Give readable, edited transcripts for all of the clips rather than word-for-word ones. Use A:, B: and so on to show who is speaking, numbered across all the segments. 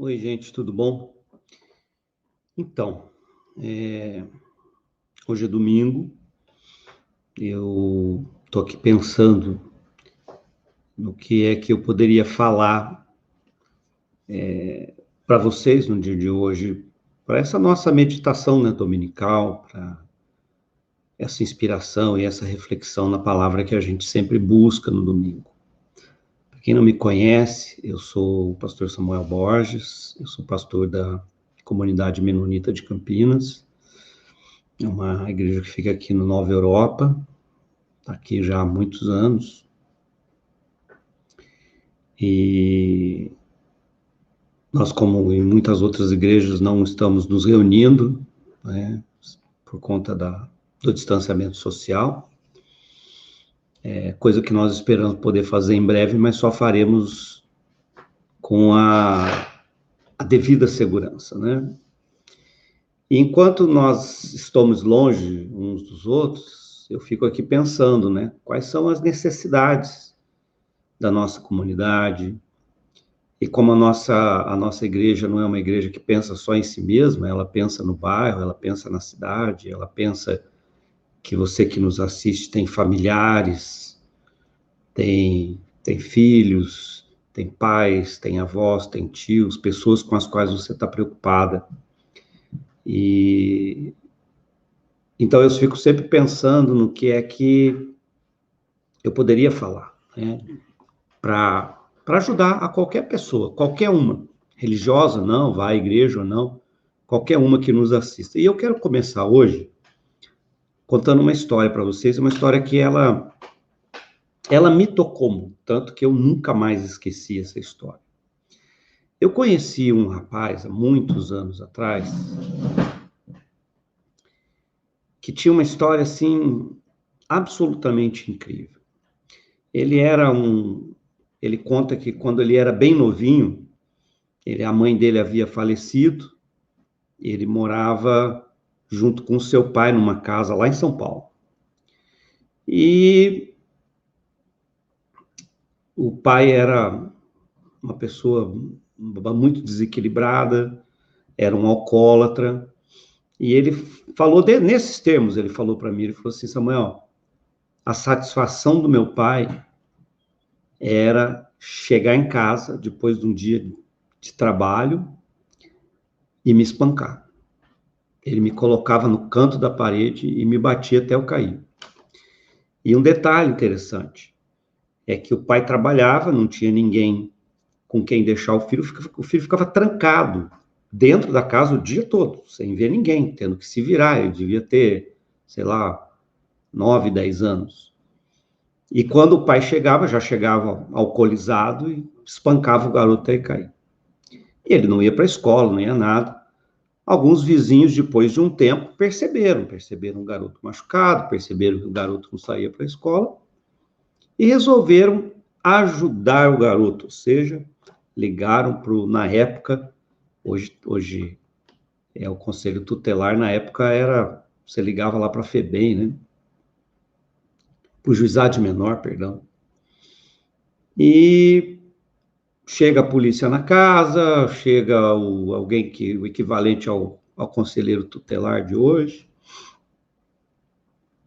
A: Oi, gente, tudo bom? Então, hoje é domingo, eu estou aqui pensando no que é que eu poderia falar para vocês no dia de hoje, para essa nossa meditação, né, dominical, para essa inspiração e essa reflexão na palavra que a gente sempre busca no domingo. Para quem não me conhece, eu sou o pastor Samuel Borges, eu sou pastor da comunidade Menonita de Campinas. É uma igreja que fica aqui no Nova Europa, está aqui já há muitos anos. E nós, como em muitas outras igrejas, não estamos nos reunindo, né, por conta do distanciamento social. É coisa que nós esperamos poder fazer em breve, mas só faremos com a devida segurança, né? E enquanto nós estamos longe uns dos outros, eu fico aqui pensando, né? Quais são as necessidades da nossa comunidade? E como a nossa igreja não é uma igreja que pensa só em si mesma, ela pensa no bairro, ela pensa na cidade, ela pensa que você que nos assiste tem familiares, tem filhos, tem pais, tem avós, tem tios, pessoas com as quais você está preocupada. E então eu fico sempre pensando no que é que eu poderia falar, né? Para ajudar a qualquer pessoa, qualquer uma, religiosa não, vá à igreja ou não, qualquer uma que nos assista. E eu quero começar hoje contando uma história para vocês, uma história que ela me tocou muito, tanto que eu nunca mais esqueci essa história. Eu conheci um rapaz há muitos anos atrás que tinha uma história assim absolutamente incrível. Ele conta que quando ele era bem novinho, a mãe dele havia falecido, ele morava junto com seu pai numa casa lá em São Paulo. E o pai era uma pessoa muito desequilibrada, era um alcoólatra, e ele falou nesses termos, ele falou para mim, ele falou assim: Samuel, a satisfação do meu pai era chegar em casa depois de um dia de trabalho e me espancar. Ele me colocava no canto da parede e me batia até eu cair. E um detalhe interessante é que o pai trabalhava, não tinha ninguém com quem deixar o filho ficava trancado dentro da casa o dia todo, sem ver ninguém, tendo que se virar. Ele devia ter, sei lá, 9, 10 anos. E quando o pai chegava, já chegava alcoolizado e espancava o garoto até cair. E ele não ia para a escola, não ia nada. Alguns vizinhos, depois de um tempo, perceberam o garoto machucado, perceberam que o garoto não saía para a escola e resolveram ajudar o garoto, ou seja, ligaram na época, hoje é o conselho tutelar, na época você ligava lá para a FEBEM, né? Para o juizado de menor, perdão. E chega a polícia na casa, chega alguém o equivalente ao conselheiro tutelar de hoje,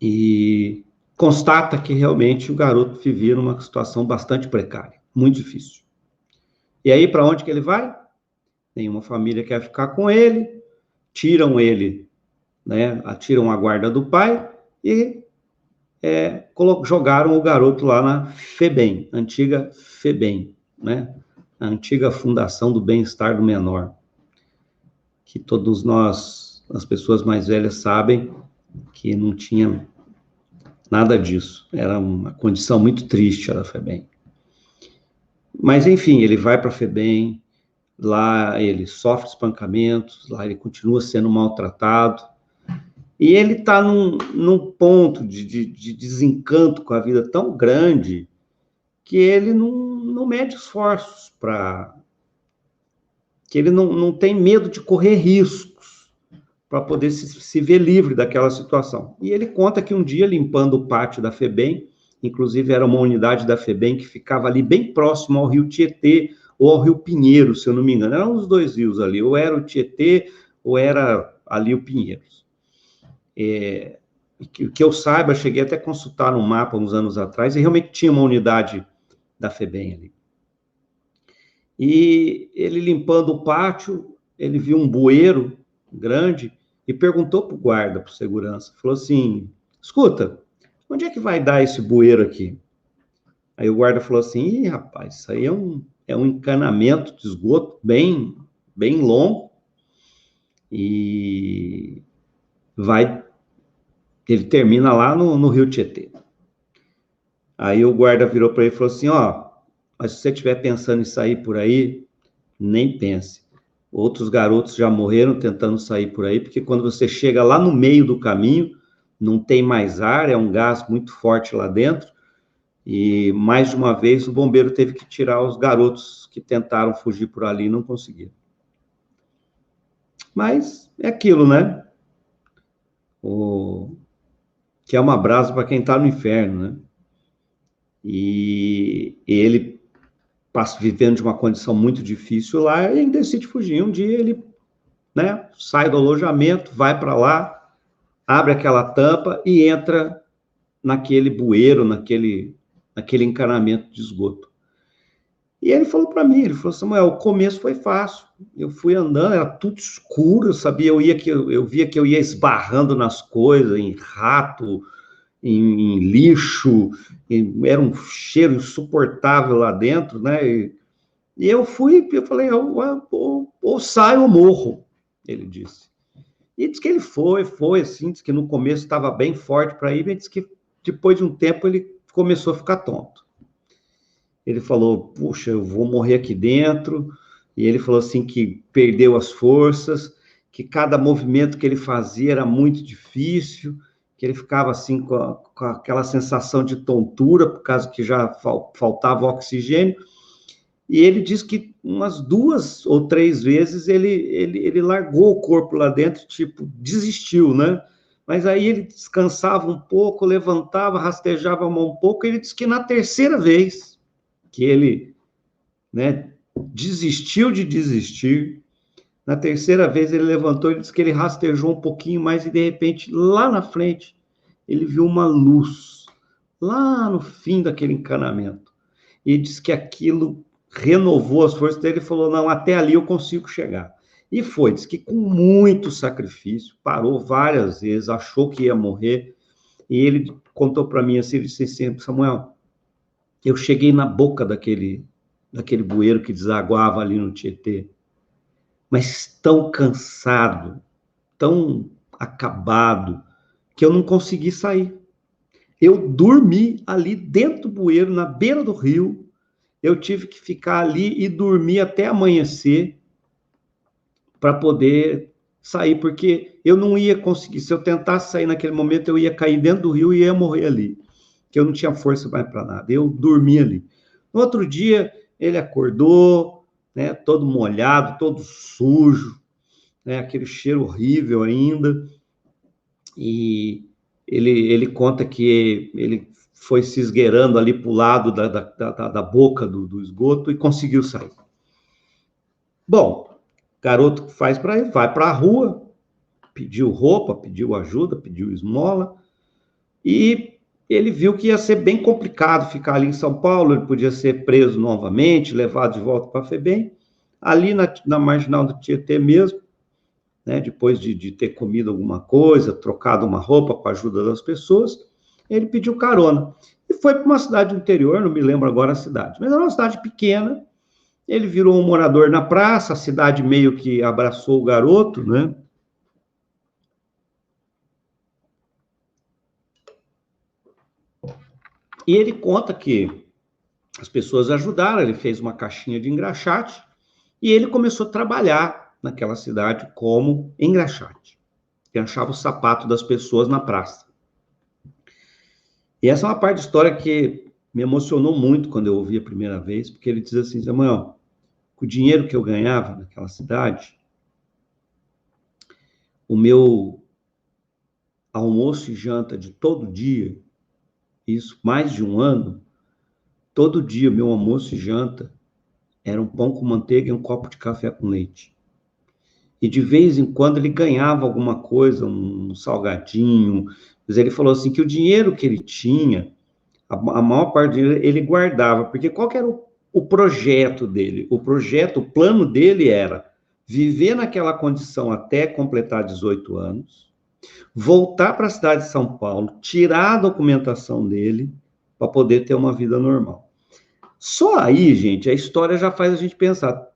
A: e constata que realmente o garoto vivia numa situação bastante precária, muito difícil. E aí, para onde que ele vai? Nenhuma família quer ficar com ele, tiram ele, né? Atiram a guarda do pai e jogaram o garoto lá na FEBEM, antiga FEBEM, né? A antiga Fundação do Bem-Estar do Menor, que todos nós, as pessoas mais velhas, sabem que não tinha nada disso. Era uma condição muito triste a da FEBEM. Mas, enfim, ele vai para a FEBEM, lá ele sofre espancamentos, lá ele continua sendo maltratado, e ele está num ponto de desencanto com a vida tão grande que ele não mede esforços que ele não tem medo de correr riscos para poder se ver livre daquela situação. E ele conta que um dia, limpando o pátio da FEBEM, inclusive era uma unidade da FEBEM que ficava ali bem próximo ao rio Tietê, ou ao Rio Pinheiro, se eu não me engano. Eram os dois rios ali, ou era o Tietê, ou era ali o Pinheiros. Que eu saiba, cheguei até a consultar no mapa uns anos atrás, e realmente tinha uma unidade da FEBEM ali. E ele limpando o pátio, ele viu um bueiro grande e perguntou para o guarda, para o segurança, falou assim, escuta, onde é que vai dar esse bueiro aqui? Aí o guarda falou assim, ih, rapaz, isso aí é um encanamento de esgoto bem longo e ele termina lá no Rio Tietê. Aí o guarda virou para ele e falou assim, ó, mas se você estiver pensando em sair por aí, nem pense. Outros garotos já morreram tentando sair por aí, porque quando você chega lá no meio do caminho, não tem mais ar, é um gás muito forte lá dentro, e mais de uma vez o bombeiro teve que tirar os garotos que tentaram fugir por ali e não conseguiram. Mas é aquilo, né? Que é uma brasa para quem está no inferno, né? E ele passa vivendo de uma condição muito difícil lá e ele decide fugir. Um dia ele, né, sai do alojamento, vai para lá, abre aquela tampa e entra naquele bueiro, naquele encanamento de esgoto. E ele falou para mim, ele falou, Samuel, o começo foi fácil. Eu fui andando, era tudo escuro, eu sabia, eu via que eu ia esbarrando nas coisas, em rato, em lixo, era um cheiro insuportável lá dentro, né? E eu falei, ou saio ou morro, ele disse. E disse que ele foi assim, disse que no começo estava bem forte para ir, mas disse que depois de um tempo ele começou a ficar tonto. Ele falou, puxa, eu vou morrer aqui dentro, e ele falou assim que perdeu as forças, que cada movimento que ele fazia era muito difícil, que ele ficava assim com aquela sensação de tontura, por causa que já faltava oxigênio, e ele disse que umas 2 ou 3 vezes ele largou o corpo lá dentro, tipo, desistiu, né? Mas aí ele descansava um pouco, levantava, rastejava a mão um pouco, e ele disse que na terceira vez que ele, né, desistiu de desistir, na terceira vez ele levantou, ele disse que ele rastejou um pouquinho mais e de repente, lá na frente, ele viu uma luz, lá no fim daquele encanamento. E disse que aquilo renovou as forças dele e falou, não, até ali eu consigo chegar. E foi, disse que com muito sacrifício, parou várias vezes, achou que ia morrer, e ele contou para mim assim, ele disse assim, Samuel, eu cheguei na boca daquele bueiro que desaguava ali no Tietê, mas tão cansado, tão acabado, que eu não consegui sair. Eu dormi ali dentro do bueiro, na beira do rio, eu tive que ficar ali e dormir até amanhecer para poder sair, porque eu não ia conseguir, se eu tentasse sair naquele momento, eu ia cair dentro do rio e ia morrer ali, que eu não tinha força mais para nada, eu dormi ali. No outro dia, ele acordou, né, todo molhado, todo sujo, né, aquele cheiro horrível ainda, e ele conta que ele foi se esgueirando ali para o lado da boca do esgoto e conseguiu sair. Bom, garoto faz para ele, vai para a rua, pediu roupa, pediu ajuda, pediu esmola, e ele viu que ia ser bem complicado ficar ali em São Paulo, ele podia ser preso novamente, levado de volta para a FEBEM, ali na marginal do Tietê mesmo, né, depois de ter comido alguma coisa, trocado uma roupa com a ajuda das pessoas, ele pediu carona. E foi para uma cidade do interior, não me lembro agora a cidade, mas era uma cidade pequena, ele virou um morador na praça, a cidade meio que abraçou o garoto, né? E ele conta que as pessoas ajudaram, ele fez uma caixinha de engraxate e ele começou a trabalhar naquela cidade como engraxate. Ele achava o sapato das pessoas na praça. E essa é uma parte da história que me emocionou muito quando eu ouvi a primeira vez, porque ele diz assim, Samuel, com o dinheiro que eu ganhava naquela cidade, o meu almoço e janta de todo dia, isso mais de um ano, todo dia meu almoço e janta era um pão com manteiga e um copo de café com leite. E de vez em quando ele ganhava alguma coisa, um salgadinho, mas ele falou assim que o dinheiro que ele tinha, a maior parte do dinheiro ele guardava, porque qual que era o projeto dele? O plano dele era viver naquela condição até completar 18 anos, voltar para a cidade de São Paulo, tirar a documentação dele para poder ter uma vida normal. Só aí, gente, a história já faz a gente pensar.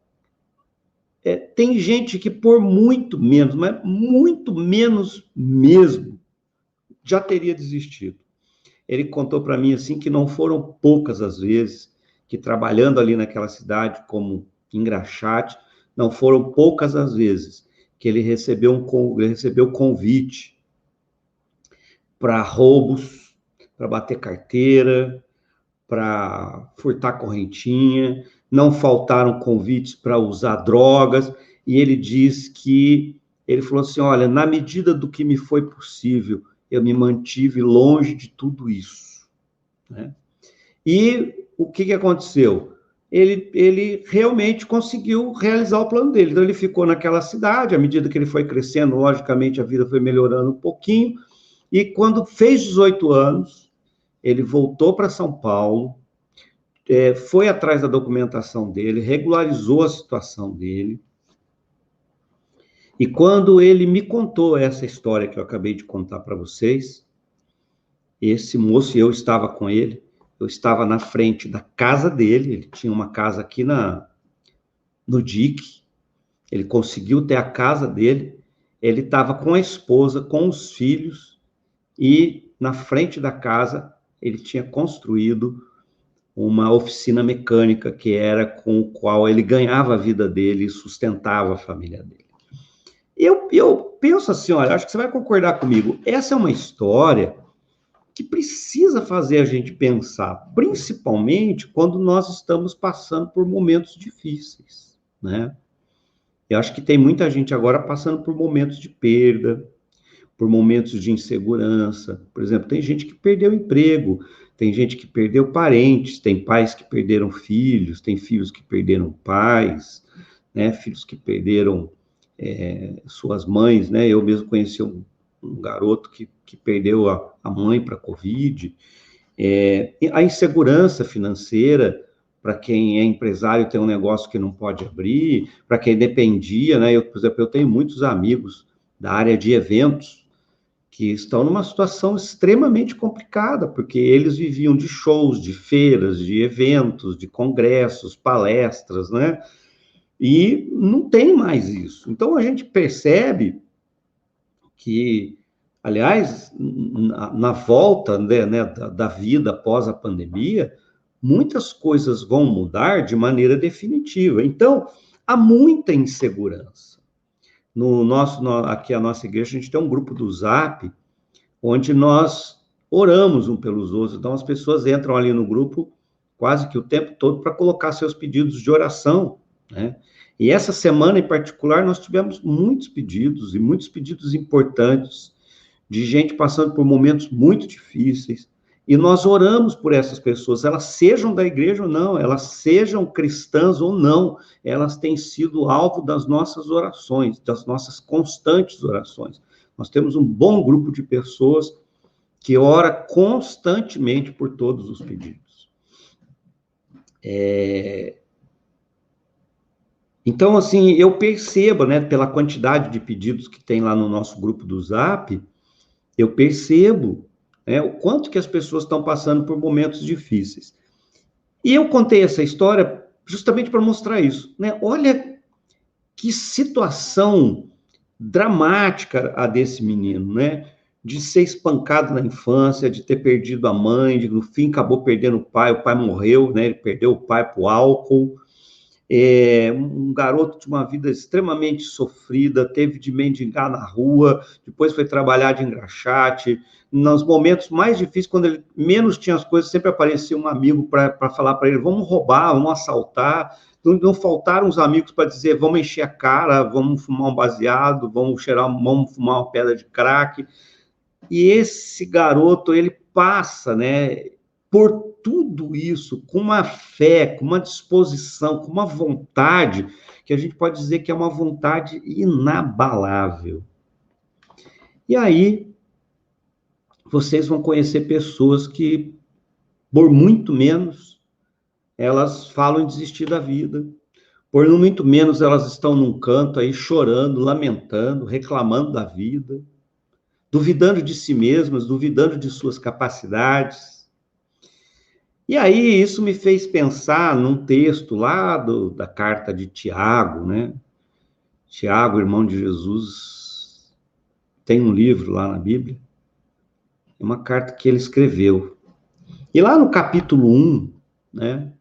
A: Tem gente que por muito menos, mas muito menos mesmo, já teria desistido. Ele contou para mim assim que não foram poucas as vezes que trabalhando ali naquela cidade como engraxate, não foram poucas as vezes que ele recebeu convite para roubos, para bater carteira, para furtar correntinha, não faltaram convites para usar drogas, e ele diz que, ele falou assim, olha, na medida do que me foi possível, eu me mantive longe de tudo isso, né? E o que aconteceu? Ele realmente conseguiu realizar o plano dele, então ele ficou naquela cidade, à medida que ele foi crescendo, logicamente a vida foi melhorando um pouquinho, e quando fez 18 anos, ele voltou para São Paulo, foi atrás da documentação dele, regularizou a situação dele, e quando ele me contou essa história que eu acabei de contar para vocês, esse moço, eu estava com ele, eu estava na frente da casa dele, ele tinha uma casa aqui no DIC, ele conseguiu ter a casa dele, ele estava com a esposa, com os filhos, e na frente da casa ele tinha construído uma oficina mecânica, que era com o qual ele ganhava a vida dele e sustentava a família dele. Eu penso assim, olha, acho que você vai concordar comigo, essa é uma história que precisa fazer a gente pensar, principalmente quando nós estamos passando por momentos difíceis, né? Eu acho que tem muita gente agora passando por momentos de perda, por momentos de insegurança. Por exemplo, tem gente que perdeu emprego, tem gente que perdeu parentes, tem pais que perderam filhos, tem filhos que perderam pais, né? Filhos que perderam suas mães, né? Eu mesmo conheci um garoto que perdeu a mãe para a Covid. A insegurança financeira, para quem é empresário, tem um negócio que não pode abrir, para quem dependia, né? Por exemplo, eu tenho muitos amigos da área de eventos que estão numa situação extremamente complicada, porque eles viviam de shows, de feiras, de eventos, de congressos, palestras, né? E não tem mais isso. Então, a gente percebe que, aliás, na volta, né, da vida após a pandemia, muitas coisas vão mudar de maneira definitiva. Então, há muita insegurança. Aqui a nossa igreja, a gente tem um grupo do Zap, onde nós oramos um pelos outros. Então, as pessoas entram ali no grupo quase que o tempo todo para colocar seus pedidos de oração, né? E essa semana, em particular, nós tivemos muitos pedidos, e muitos pedidos importantes, de gente passando por momentos muito difíceis, e nós oramos por essas pessoas, elas sejam da igreja ou não, elas sejam cristãs ou não, elas têm sido alvo das nossas orações, das nossas constantes orações. Nós temos um bom grupo de pessoas que ora constantemente por todos os pedidos. Então, assim, eu percebo, né, pela quantidade de pedidos que tem lá no nosso grupo do Zap, eu percebo, né, o quanto que as pessoas estão passando por momentos difíceis. E eu contei essa história justamente para mostrar isso, né? Olha que situação dramática a desse menino, né? De ser espancado na infância, de ter perdido a mãe, de no fim acabou perdendo o pai morreu, né? Ele perdeu o pai para o álcool. Um garoto de uma vida extremamente sofrida, teve de mendigar na rua, depois foi trabalhar de engraxate. Nos momentos mais difíceis, quando ele menos tinha as coisas, sempre aparecia um amigo para falar para ele, vamos roubar, vamos assaltar. Não faltaram os amigos para dizer, vamos encher a cara, vamos fumar um baseado, vamos fumar uma pedra de crack. E esse garoto, ele passa, né, por tudo isso, com uma fé, com uma disposição, com uma vontade, que a gente pode dizer que é uma vontade inabalável. E aí, vocês vão conhecer pessoas que, por muito menos, elas falam em desistir da vida. Por muito menos, elas estão num canto aí chorando, lamentando, reclamando da vida, duvidando de si mesmas, duvidando de suas capacidades. E aí, isso me fez pensar num texto lá da carta de Tiago, né? Tiago, irmão de Jesus, tem um livro lá na Bíblia, uma carta que ele escreveu. E lá no capítulo 1, né?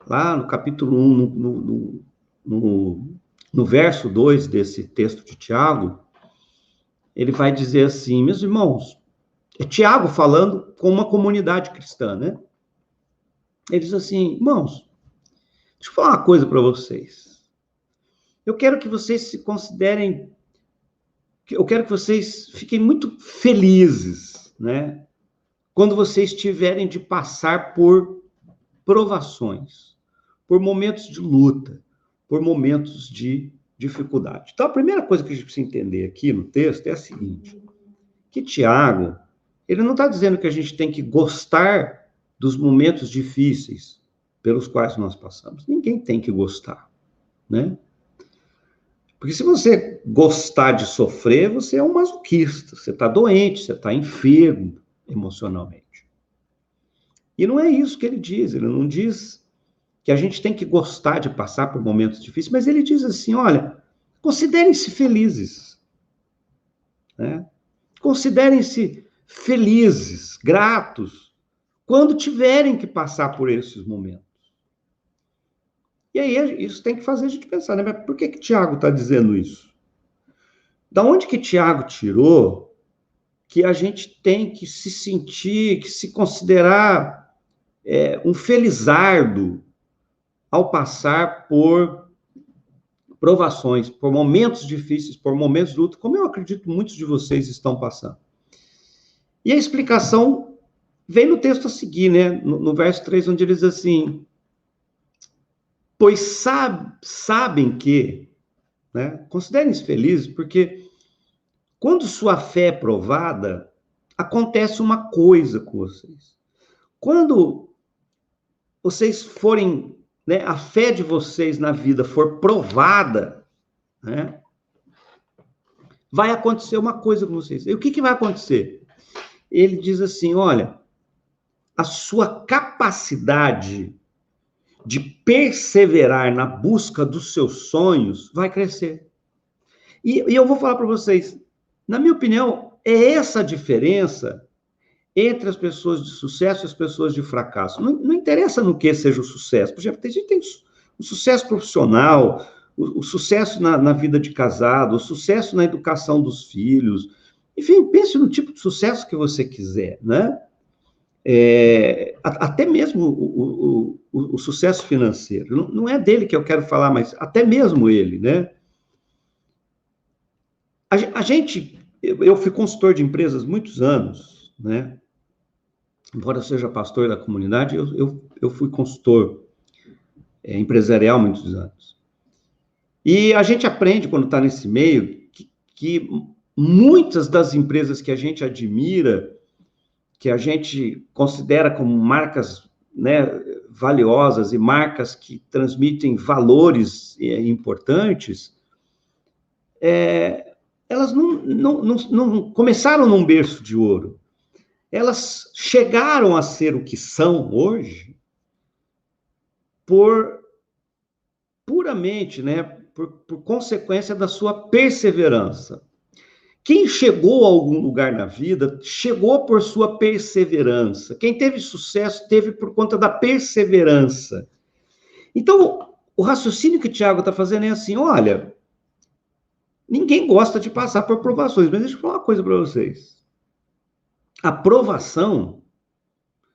A: Lá no capítulo 1, no verso 2 desse texto de Tiago, ele vai dizer assim, meus irmãos, é Tiago falando com uma comunidade cristã, né? Ele diz assim, irmãos, deixa eu falar uma coisa para vocês. Eu quero que vocês se considerem, eu quero que vocês fiquem muito felizes, né? Quando vocês tiverem de passar por provações, por momentos de luta, por momentos de dificuldade. Então, a primeira coisa que a gente precisa entender aqui no texto é a seguinte, que Tiago, ele não está dizendo que a gente tem que gostar dos momentos difíceis pelos quais nós passamos. Ninguém tem que gostar, né? Porque se você gostar de sofrer, você é um masoquista, você está doente, você está enfermo emocionalmente. E não é isso que ele diz, ele não diz que a gente tem que gostar de passar por momentos difíceis, mas ele diz assim, olha, considerem-se felizes, né? Considerem-se felizes, gratos, quando tiverem que passar por esses momentos. E aí, isso tem que fazer a gente pensar, né? Mas por que Tiago está dizendo isso? Da onde que Tiago tirou que a gente tem que se sentir, que se considerar um felizardo ao passar por provações, por momentos difíceis, por momentos de luta, como eu acredito que muitos de vocês estão passando. E a explicação vem no texto a seguir, né? No verso 3, onde ele diz assim, pois sabem que, né? Considerem-se felizes, porque quando sua fé é provada, acontece uma coisa com vocês. Quando vocês forem, né, a fé de vocês na vida for provada, né, vai acontecer uma coisa com vocês. E o que vai acontecer? Ele diz assim, olha, a sua capacidade de perseverar na busca dos seus sonhos vai crescer. E eu vou falar para vocês, na minha opinião, é essa a diferença entre as pessoas de sucesso e as pessoas de fracasso. Não interessa no que seja o sucesso. Por exemplo, a gente tem o sucesso profissional, o sucesso na vida de casado, o sucesso na educação dos filhos. Enfim, pense no tipo de sucesso que você quiser, né? Até mesmo o sucesso financeiro. Não é dele que eu quero falar, mas até mesmo ele, né? Eu fui consultor de empresas muitos anos, né? Embora eu seja pastor da comunidade, eu fui consultor empresarial muitos anos. E a gente aprende, quando está nesse meio, que muitas das empresas que a gente admira, que a gente considera como marcas, né, valiosas e marcas que transmitem valores importantes, elas não começaram num berço de ouro. Elas chegaram a ser o que são hoje puramente, né, por consequência da sua perseverança. Quem chegou a algum lugar na vida, chegou por sua perseverança. Quem teve sucesso, teve por conta da perseverança. Então, o raciocínio que o Tiago está fazendo é assim, olha, ninguém gosta de passar por provações, mas deixa eu falar uma coisa para vocês. A provação,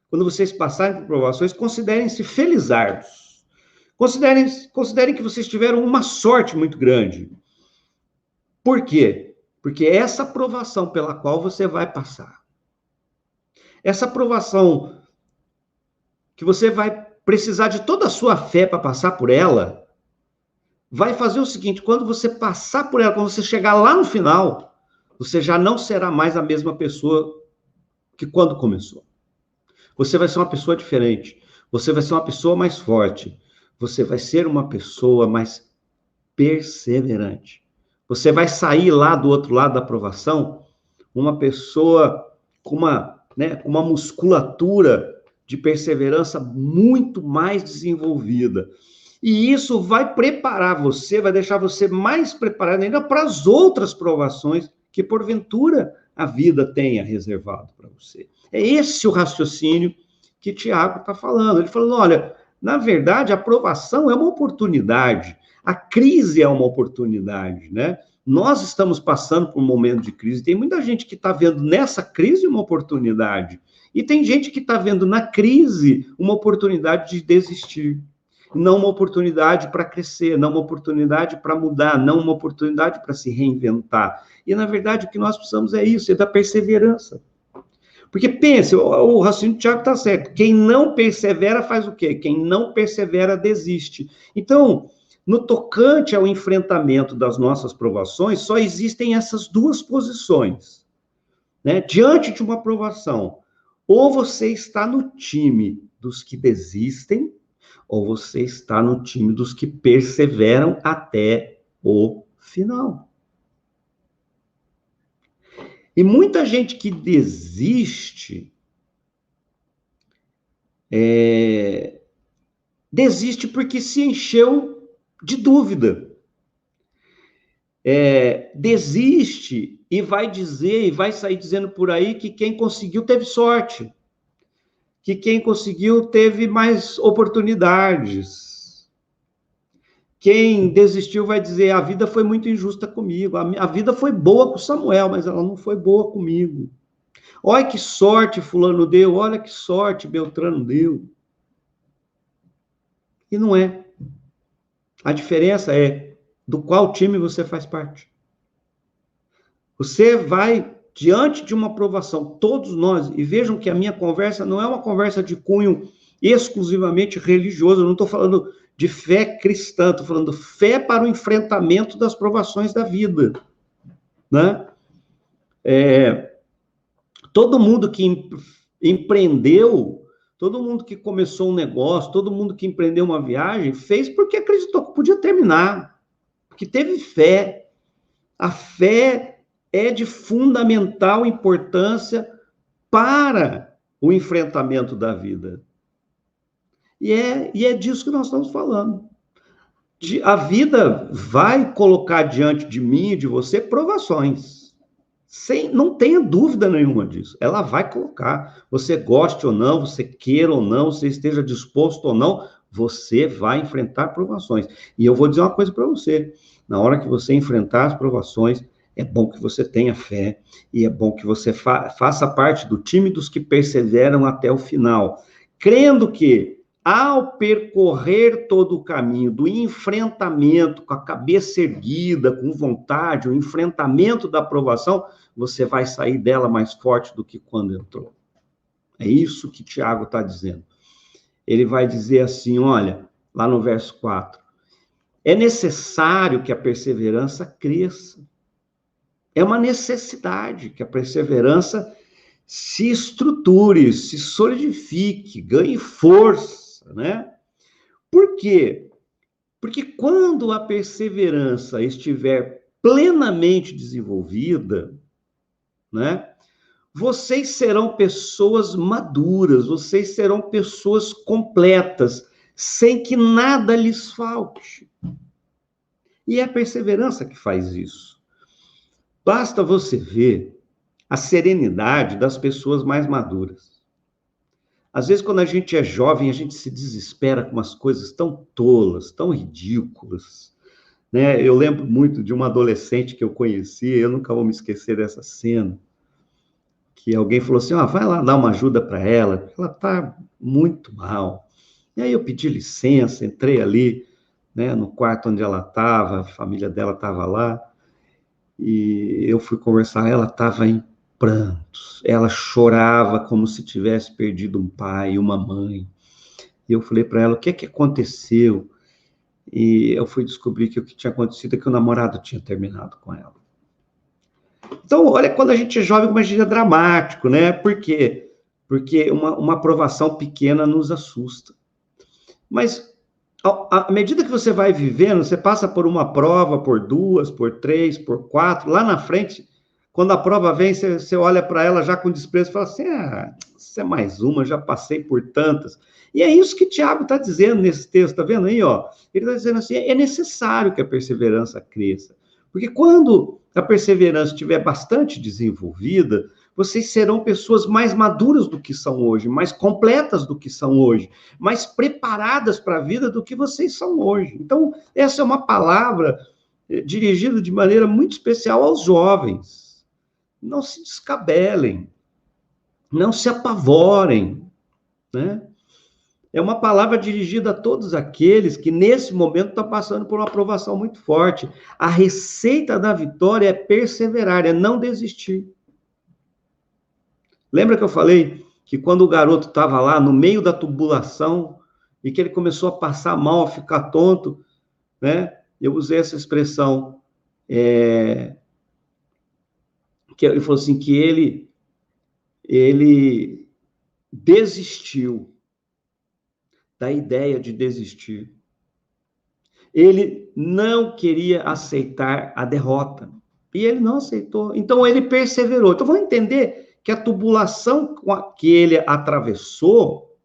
A: quando vocês passarem por provações, considerem-se felizardos. Considerem que vocês tiveram uma sorte muito grande. Por quê? Porque é essa provação pela qual você vai passar. Essa aprovação, que você vai precisar de toda a sua fé para passar por ela, vai fazer o seguinte: quando você passar por ela, quando você chegar lá no final, você já não será mais a mesma pessoa que quando começou. Você vai ser uma pessoa diferente. Você vai ser uma pessoa mais forte. Você vai ser uma pessoa mais perseverante. Você vai sair lá do outro lado da aprovação uma pessoa com uma musculatura de perseverança muito mais desenvolvida. E isso vai preparar você, vai deixar você mais preparado ainda para as outras provações que, porventura, a vida tenha reservado para você. É esse o raciocínio que Tiago está falando. Ele falando, olha, na verdade, a aprovação é uma oportunidade, a crise é uma oportunidade, né? Nós estamos passando por um momento de crise, tem muita gente que está vendo nessa crise uma oportunidade, e tem gente que está vendo na crise uma oportunidade de desistir, não uma oportunidade para crescer, não uma oportunidade para mudar, não uma oportunidade para se reinventar. E, na verdade, o que nós precisamos é isso, é da perseverança. Porque, pense, o raciocínio do Tiago está certo, quem não persevera faz o quê? Quem não persevera desiste. Então, no tocante ao enfrentamento das nossas provações, só existem essas duas posições, né? Diante de uma provação, ou você está no time dos que desistem, ou você está no time dos que perseveram até o final. E muita gente que desiste, desiste porque se encheu de dúvida. Desiste e vai dizer, e vai sair dizendo por aí que quem conseguiu teve sorte, que quem conseguiu teve mais oportunidades. Quem desistiu vai dizer, a vida foi muito injusta comigo, a vida foi boa com Samuel, mas ela não foi boa comigo. Olha que sorte fulano deu, olha que sorte Beltrano deu. E não é. A diferença é do qual time você faz parte. Você vai diante de uma aprovação, todos nós, e vejam que a minha conversa não é uma conversa de cunho exclusivamente religioso, eu não estou falando de fé cristã, estou falando fé para o enfrentamento das provações da vida, né? Todo mundo que empreendeu, todo mundo que começou um negócio, todo mundo que empreendeu uma viagem, fez porque acreditou que podia terminar, porque teve fé. A fé é de fundamental importância para o enfrentamento da vida. E é disso que nós estamos falando. A vida vai colocar diante de mim e de você provações. Não tenha dúvida nenhuma disso. Ela vai colocar. Você goste ou não, você queira ou não, você esteja disposto ou não, você vai enfrentar provações. E eu vou dizer uma coisa para você. Na hora que você enfrentar as provações, é bom que você tenha fé e é bom que você faça parte do time dos que perseveram até o final, crendo que, ao percorrer todo o caminho do enfrentamento, com a cabeça erguida, com vontade, o enfrentamento da aprovação, você vai sair dela mais forte do que quando entrou. É isso que Tiago está dizendo. Ele vai dizer assim, olha, lá no verso 4, é necessário que a perseverança cresça. É uma necessidade que a perseverança se estruture, se solidifique, ganhe força, né? Por quê? Porque quando a perseverança estiver plenamente desenvolvida, né? Vocês serão pessoas maduras, vocês serão pessoas completas, sem que nada lhes falte. E é a perseverança que faz isso. Basta você ver a serenidade das pessoas mais maduras. Às vezes, quando a gente é jovem, a gente se desespera com umas coisas tão tolas, tão ridículas, né? Eu lembro muito de uma adolescente que eu conheci, eu nunca vou me esquecer dessa cena, que alguém falou assim, vai lá dar uma ajuda para ela está muito mal. E aí eu pedi licença, entrei ali, né, no quarto onde ela estava, a família dela estava lá, e eu fui conversar, ela estava em prantos. Ela chorava como se tivesse perdido um pai e uma mãe. E eu falei para ela, o que é que aconteceu? E eu fui descobrir que o que tinha acontecido é que o namorado tinha terminado com ela. Então, olha, quando a gente é jovem, como a gente é dramático, né? Por quê? Porque uma aprovação pequena nos assusta. Mas, à medida que você vai vivendo, você passa por uma prova, por 2, por 3, por 4, lá na frente, quando a prova vem, você olha para ela já com desprezo e fala assim, isso é mais uma, já passei por tantas. E é isso que Tiago está dizendo nesse texto, está vendo aí, ó? Ele está dizendo assim, é necessário que a perseverança cresça. Porque quando a perseverança estiver bastante desenvolvida, vocês serão pessoas mais maduras do que são hoje, mais completas do que são hoje, mais preparadas para a vida do que vocês são hoje. Então, essa é uma palavra dirigida de maneira muito especial aos jovens. Não se descabelem, não se apavorem, né? É uma palavra dirigida a todos aqueles que, nesse momento, estão passando por uma provação muito forte. A receita da vitória é perseverar, é não desistir. Lembra que eu falei que quando o garoto estava lá, no meio da tubulação, e que ele começou a passar mal, a ficar tonto, né? Eu usei essa expressão, que ele falou assim, que ele desistiu da ideia de desistir. Ele não queria aceitar a derrota. E ele não aceitou. Então, ele perseverou. Então, vamos entender que a tubulação que ele atravessou,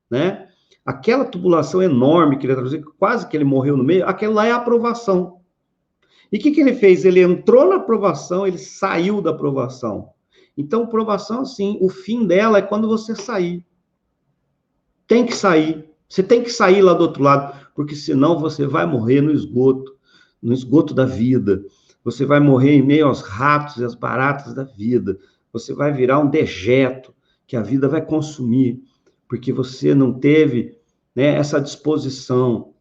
A: né? Aquela tubulação enorme que ele atravessou, quase que ele morreu no meio, aquela lá é a aprovação. E o que ele fez? Ele entrou na aprovação, ele saiu da aprovação. Então, aprovação, assim, o fim dela é quando você sair. Tem que sair. Você tem que sair lá do outro lado, porque senão você vai morrer no esgoto da vida. Você vai morrer em meio aos ratos e às baratas da vida. Você vai virar um dejeto que a vida vai consumir, porque você não teve, né, essa disposição,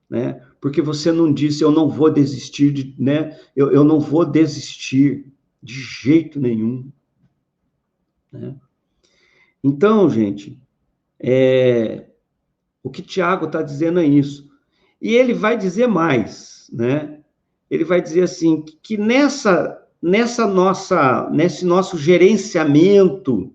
A: né? Porque você não disse, eu não vou desistir, né? Eu não vou desistir de jeito nenhum, né? Então, gente, o que Tiago está dizendo é isso. E ele vai dizer mais, né? Ele vai dizer assim, que nesse nosso gerenciamento,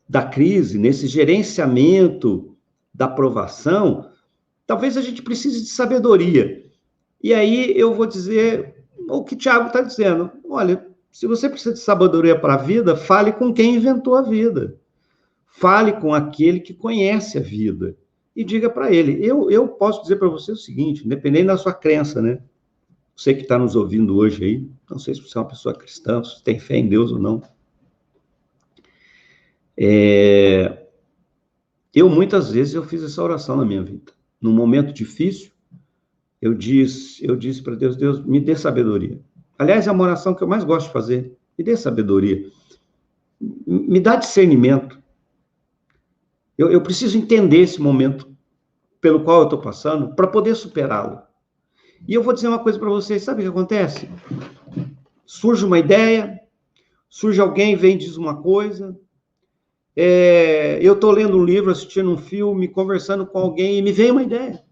A: da crise, nesse gerenciamento da provação, talvez a gente precise de sabedoria. E aí eu vou dizer o que Tiago está dizendo. Olha, se você precisa de sabedoria para a vida, fale com quem inventou a vida. Fale com aquele que conhece a vida. E diga para ele. Eu posso dizer para você o seguinte, independente da sua crença, né? Você que está nos ouvindo hoje aí, não sei se você é uma pessoa cristã, se tem fé em Deus ou não. Eu, muitas vezes, eu fiz essa oração na minha vida. Num momento difícil, eu disse para Deus, Deus, me dê sabedoria. Aliás, é uma oração que eu mais gosto de fazer. Me dê sabedoria. Me dá discernimento. Eu preciso entender esse momento pelo qual eu estou passando para poder superá-lo. E eu vou dizer uma coisa para vocês, sabe o que acontece? Surge uma ideia, surge alguém, vem e diz uma coisa, eu estou lendo um livro, assistindo um filme, conversando com alguém, e me vem uma ideia.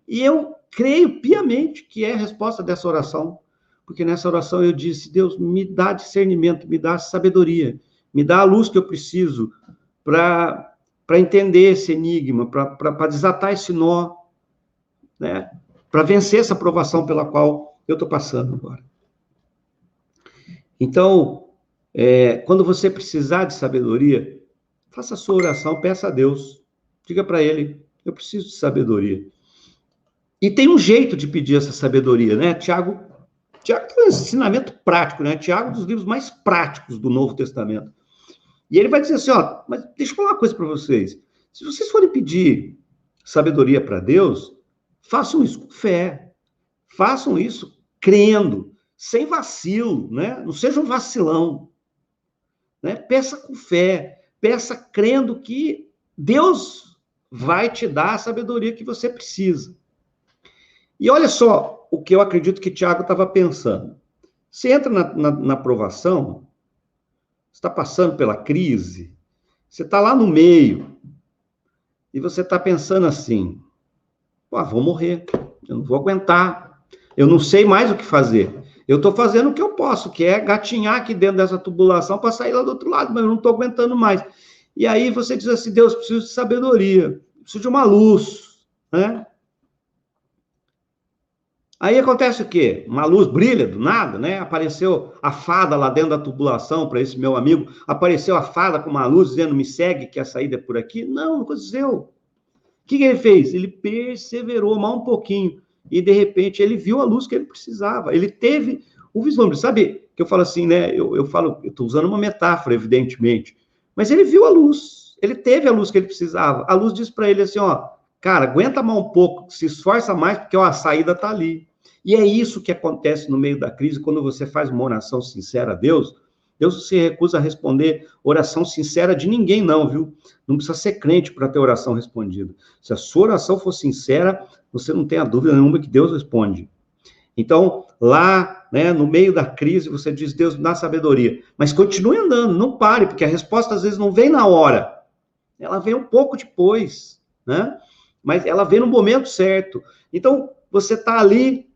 A: E eu creio piamente que é a resposta dessa oração, porque nessa oração eu disse, Deus, me dá discernimento, me dá sabedoria, me dá a luz que eu preciso para entender esse enigma, para desatar esse nó, né? Para vencer essa provação pela qual eu estou passando agora. Então, quando você precisar de sabedoria, faça a sua oração, peça a Deus, diga para ele, eu preciso de sabedoria. E tem um jeito de pedir essa sabedoria, né? Tiago tem um ensinamento prático, né? Tiago é um dos livros mais práticos do Novo Testamento. E ele vai dizer assim, ó, mas deixa eu falar uma coisa para vocês. Se vocês forem pedir sabedoria para Deus, façam isso com fé. Façam isso crendo, sem vacilo, né? Não seja um vacilão, né? Peça com fé, peça crendo que Deus vai te dar a sabedoria que você precisa. E olha só o que eu acredito que Tiago estava pensando. Você entra na provação, você está passando pela crise, você está lá no meio, e você está pensando assim, vou morrer, eu não vou aguentar, eu não sei mais o que fazer. Eu estou fazendo o que eu posso, que é gatinhar aqui dentro dessa tubulação para sair lá do outro lado, mas eu não estou aguentando mais. E aí você diz assim, Deus, preciso de sabedoria, preciso de uma luz, né? Aí acontece o quê? Uma luz brilha do nada, né? Apareceu a fada lá dentro da tubulação para esse meu amigo, apareceu a fada com uma luz dizendo, me segue, que a saída é por aqui. Não aconteceu. O que ele fez? Ele perseverou mais um pouquinho e, de repente, ele viu a luz que ele precisava. Ele teve o vislumbre. Sabe que eu falo assim, né? Eu falo, eu estou usando uma metáfora, evidentemente, mas ele viu a luz. Ele teve a luz que ele precisava. A luz disse para ele assim, ó, cara, aguenta mais um pouco, se esforça mais, porque ó, a saída está ali. E é isso que acontece no meio da crise, quando você faz uma oração sincera a Deus, Deus se recusa a responder oração sincera de ninguém, não, viu? Não precisa ser crente para ter oração respondida. Se a sua oração for sincera, você não tem a dúvida nenhuma que Deus responde. Então, lá, né, no meio da crise, você diz, Deus, dá sabedoria. Mas continue andando, não pare, porque a resposta às vezes não vem na hora. Ela vem um pouco depois, né? Mas ela vem no momento certo. Então, você está ali,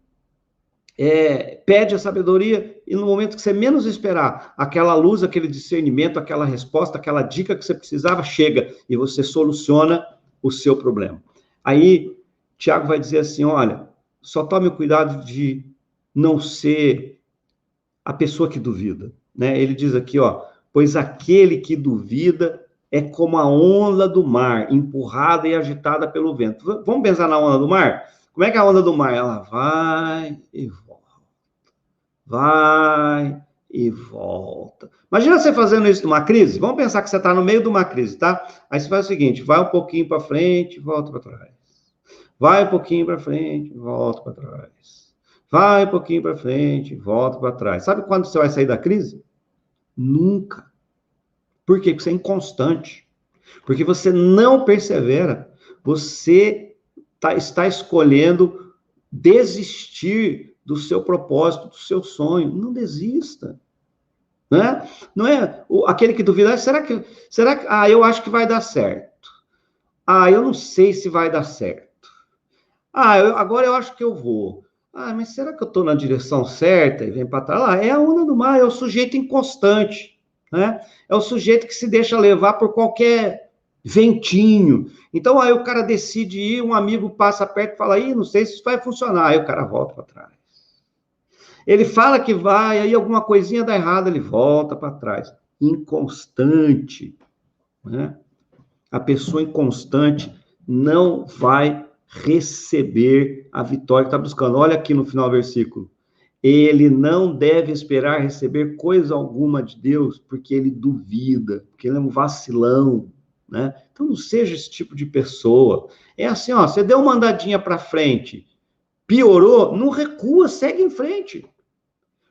A: pede a sabedoria e no momento que você menos esperar, aquela luz, aquele discernimento, aquela resposta, aquela dica que você precisava, chega e você soluciona o seu problema. Aí, Tiago vai dizer assim, olha, só tome o cuidado de não ser a pessoa que duvida, né? Ele diz aqui, ó, pois aquele que duvida é como a onda do mar, empurrada e agitada pelo vento. Vamos pensar na onda do mar? Como é que é a onda do mar? Ela vai e volta. Vai e volta. Imagina você fazendo isso numa crise. Vamos pensar que você está no meio de uma crise, tá? Aí você faz o seguinte, vai um pouquinho para frente, volta para trás. Vai um pouquinho para frente, volta para trás. Vai um pouquinho para frente, volta para trás. Sabe quando você vai sair da crise? Nunca. Por quê? Porque você é inconstante. Porque você não persevera. Você está escolhendo desistir do seu propósito, do seu sonho. Não desista. Né? Não é aquele que duvida, será que, eu acho que vai dar certo. Eu não sei se vai dar certo. Agora eu acho que eu vou. Mas será que eu estou na direção certa? E vem para trás. É a onda do mar, é o sujeito inconstante, né? É o sujeito que se deixa levar por qualquer ventinho. Então, aí o cara decide ir, um amigo passa perto e fala, não sei se isso vai funcionar. Aí o cara volta para trás. Ele fala que vai, aí alguma coisinha dá errado, ele volta para trás. Inconstante, né? A pessoa inconstante não vai receber a vitória que está buscando. Olha aqui no final do versículo. Ele não deve esperar receber coisa alguma de Deus, porque ele duvida, porque ele é um vacilão, né? Então não seja esse tipo de pessoa. É assim, ó, você deu uma andadinha para frente, piorou, não recua, segue em frente.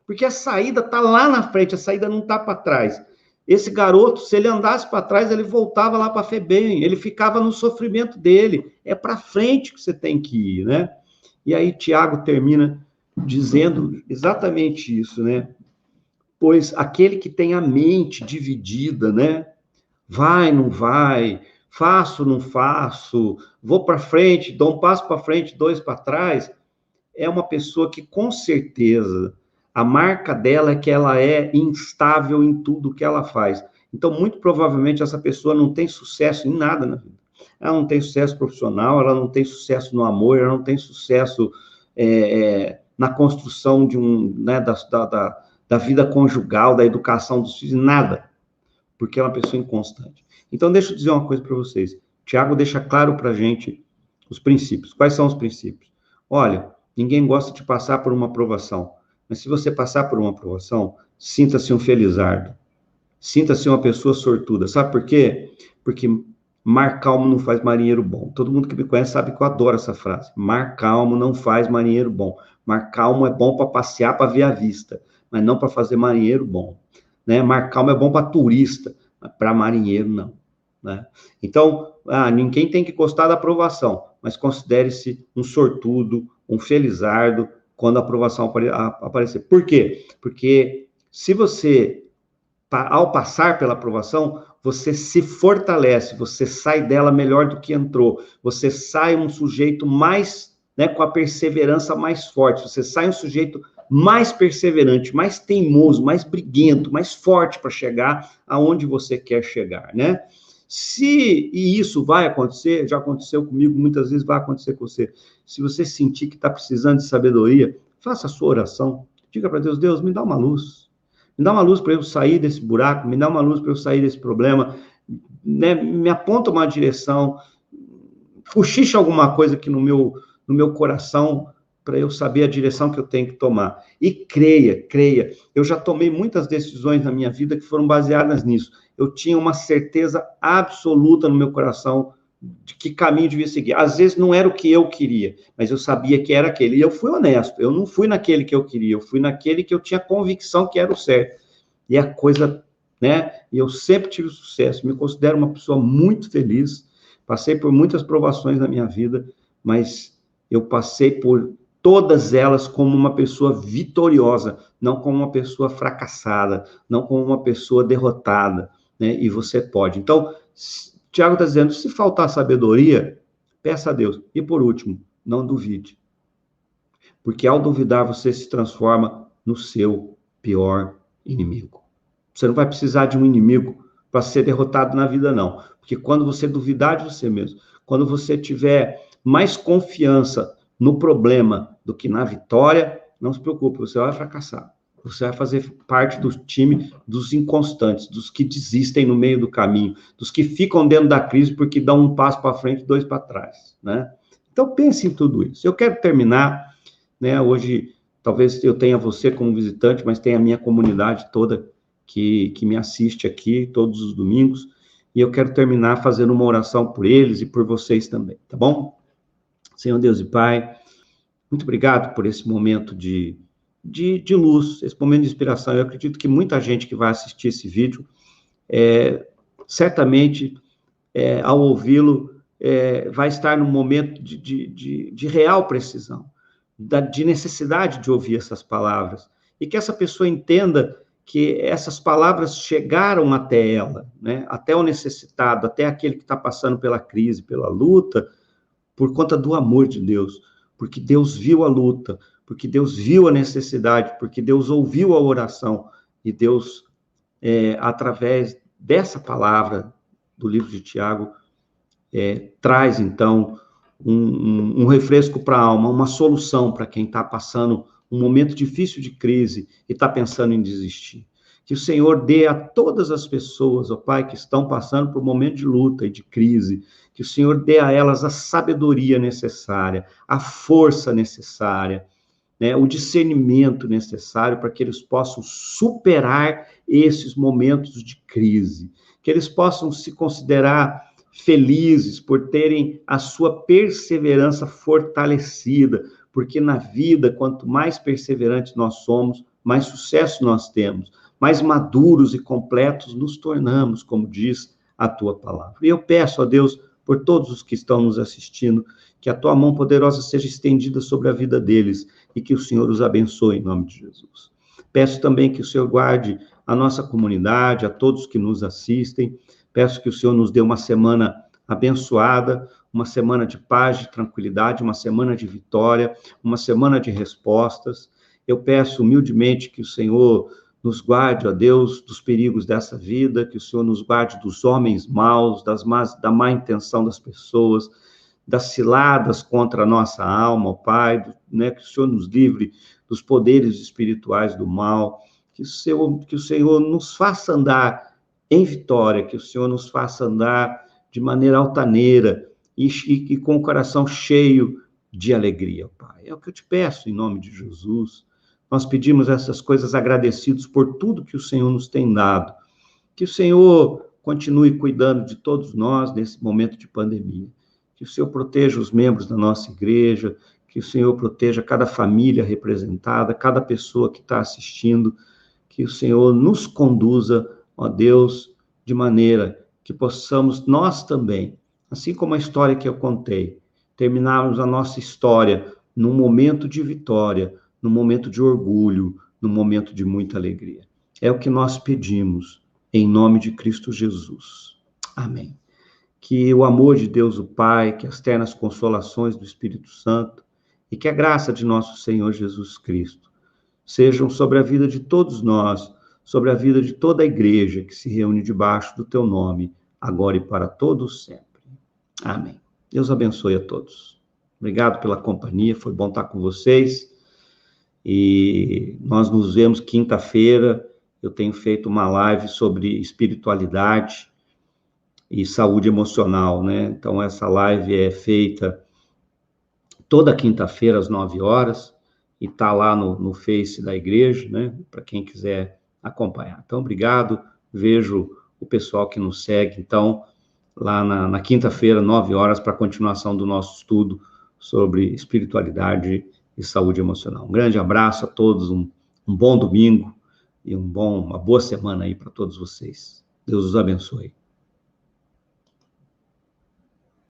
A: Porque a saída está lá na frente, a saída não está para trás. Esse garoto, se ele andasse para trás, ele voltava lá para a FEBEM, ele ficava no sofrimento dele. É para frente que você tem que ir, né? E aí Tiago termina dizendo exatamente isso, né? Pois aquele que tem a mente dividida, né? Vai, não vai, faço, não faço, vou para frente, dou um passo para frente, dois para trás, é uma pessoa que com certeza a marca dela é que ela é instável em tudo que ela faz. Então, muito provavelmente, essa pessoa não tem sucesso em nada na vida. Ela não tem sucesso profissional, ela não tem sucesso no amor, ela não tem sucesso na construção de né, da vida conjugal, da educação dos filhos, nada. Porque é uma pessoa inconstante. Então, deixa eu dizer uma coisa para vocês. Tiago deixa claro para a gente os princípios. Quais são os princípios? Olha, ninguém gosta de passar por uma provação. Mas se você passar por uma provação, sinta-se um felizardo. Sinta-se uma pessoa sortuda. Sabe por quê? Porque mar calmo não faz marinheiro bom. Todo mundo que me conhece sabe que eu adoro essa frase. Mar calmo não faz marinheiro bom. Mar calmo é bom para passear, para ver a vista, mas não para fazer marinheiro bom. Né? Mar calmo é bom para turista, mas para marinheiro não. Né? Então, ninguém tem que gostar da aprovação, mas considere-se um sortudo, um felizardo quando a aprovação aparecer. Por quê? Porque se você, ao passar pela aprovação, você se fortalece, você sai dela melhor do que entrou, você sai um sujeito mais, né, com a perseverança mais forte, você sai um sujeito mais perseverante, mais teimoso, mais briguento, mais forte para chegar aonde você quer chegar, né? E isso vai acontecer, já aconteceu comigo, muitas vezes vai acontecer com você. Se você sentir que está precisando de sabedoria, faça a sua oração. Diga para Deus, Deus, me dá uma luz. Me dá uma luz para eu sair desse buraco, me dá uma luz para eu sair desse problema, né? Me aponta uma direção, cochicha alguma coisa aqui no meu coração, para eu saber a direção que eu tenho que tomar. E creia. Eu já tomei muitas decisões na minha vida que foram baseadas nisso. Eu tinha uma certeza absoluta no meu coração de que caminho devia seguir. Às vezes não era o que eu queria, mas eu sabia que era aquele. E eu fui honesto, eu não fui naquele que eu queria, eu fui naquele que eu tinha convicção que era o certo. E a coisa, né? E eu sempre tive sucesso, me considero uma pessoa muito feliz, passei por muitas provações na minha vida, mas eu passei por todas elas como uma pessoa vitoriosa, não como uma pessoa fracassada, não como uma pessoa derrotada, né? E você pode. Então, Tiago está dizendo, se faltar sabedoria, peça a Deus. E por último, não duvide. Porque ao duvidar, você se transforma no seu pior inimigo. Você não vai precisar de um inimigo para ser derrotado na vida, não. Porque quando você duvidar de você mesmo, quando você tiver mais confiança no problema do que na vitória, não se preocupe, você vai fracassar. Você vai fazer parte do time dos inconstantes, dos que desistem no meio do caminho, dos que ficam dentro da crise porque dão um passo para frente e dois para trás, né? Então, pense em tudo isso. Eu quero terminar, né? Hoje, talvez eu tenha você como visitante, mas tem a minha comunidade toda que me assiste aqui todos os domingos, e eu quero terminar fazendo uma oração por eles e por vocês também, tá bom? Senhor Deus e Pai, muito obrigado por esse momento de luz, esse momento de inspiração. Eu acredito que muita gente que vai assistir esse vídeo, certamente, ao ouvi-lo, vai estar num momento de real precisão, de necessidade de ouvir essas palavras, e que essa pessoa entenda que essas palavras chegaram até ela, né? Até o necessitado, até aquele que está passando pela crise, pela luta, por conta do amor de Deus, porque Deus viu a luta, porque Deus viu a necessidade, porque Deus ouviu a oração, e Deus, através dessa palavra do livro de Tiago, traz, então, um refresco para a alma, uma solução para quem está passando um momento difícil de crise e está pensando em desistir. Que o Senhor dê a todas as pessoas, ó Pai, que estão passando por um momento de luta e de crise, que o Senhor dê a elas a sabedoria necessária, a força necessária, né, o discernimento necessário para que eles possam superar esses momentos de crise, que eles possam se considerar felizes por terem a sua perseverança fortalecida, porque na vida, quanto mais perseverantes nós somos, mais sucesso nós temos, mais maduros e completos nos tornamos, como diz a tua palavra. E eu peço a Deus, por todos os que estão nos assistindo, que a tua mão poderosa seja estendida sobre a vida deles e que o Senhor os abençoe em nome de Jesus. Peço também que o Senhor guarde a nossa comunidade, a todos que nos assistem. Peço que o Senhor nos dê uma semana abençoada, uma semana de paz, de tranquilidade, uma semana de vitória, uma semana de respostas. Eu peço humildemente que o Senhor nos guarde, ó Deus, dos perigos dessa vida, que o Senhor nos guarde dos homens maus, da má intenção das pessoas, das ciladas contra a nossa alma, ó Pai, né, que o Senhor nos livre dos poderes espirituais do mal, que o Senhor nos faça andar em vitória, que o Senhor nos faça andar de maneira altaneira e com o coração cheio de alegria, Pai. É o que eu te peço em nome de Jesus. Nós pedimos essas coisas agradecidos por tudo que o Senhor nos tem dado. Que o Senhor continue cuidando de todos nós nesse momento de pandemia. Que o Senhor proteja os membros da nossa igreja, que o Senhor proteja cada família representada, cada pessoa que está assistindo, que o Senhor nos conduza, ó Deus, de maneira que possamos nós também, assim como a história que eu contei, terminarmos a nossa história num momento de vitória, num momento de orgulho, num momento de muita alegria. É o que nós pedimos, em nome de Cristo Jesus. Amém. Que o amor de Deus, o Pai, que as ternas consolações do Espírito Santo e que a graça de nosso Senhor Jesus Cristo sejam sobre a vida de todos nós, sobre a vida de toda a igreja que se reúne debaixo do teu nome, agora e para todos sempre. Amém. Deus abençoe a todos. Obrigado pela companhia, foi bom estar com vocês. E nós nos vemos quinta-feira. Eu tenho feito uma live sobre espiritualidade e saúde emocional, né? Então, essa live é feita toda quinta-feira, às 9 horas, e está lá no Face da igreja, né? Para quem quiser acompanhar. Então, obrigado. Vejo o pessoal que nos segue, então, lá na quinta-feira, 9 horas, para a continuação do nosso estudo sobre espiritualidade e saúde emocional. Um grande abraço a todos, um bom domingo e uma boa semana aí para todos vocês. Deus os abençoe.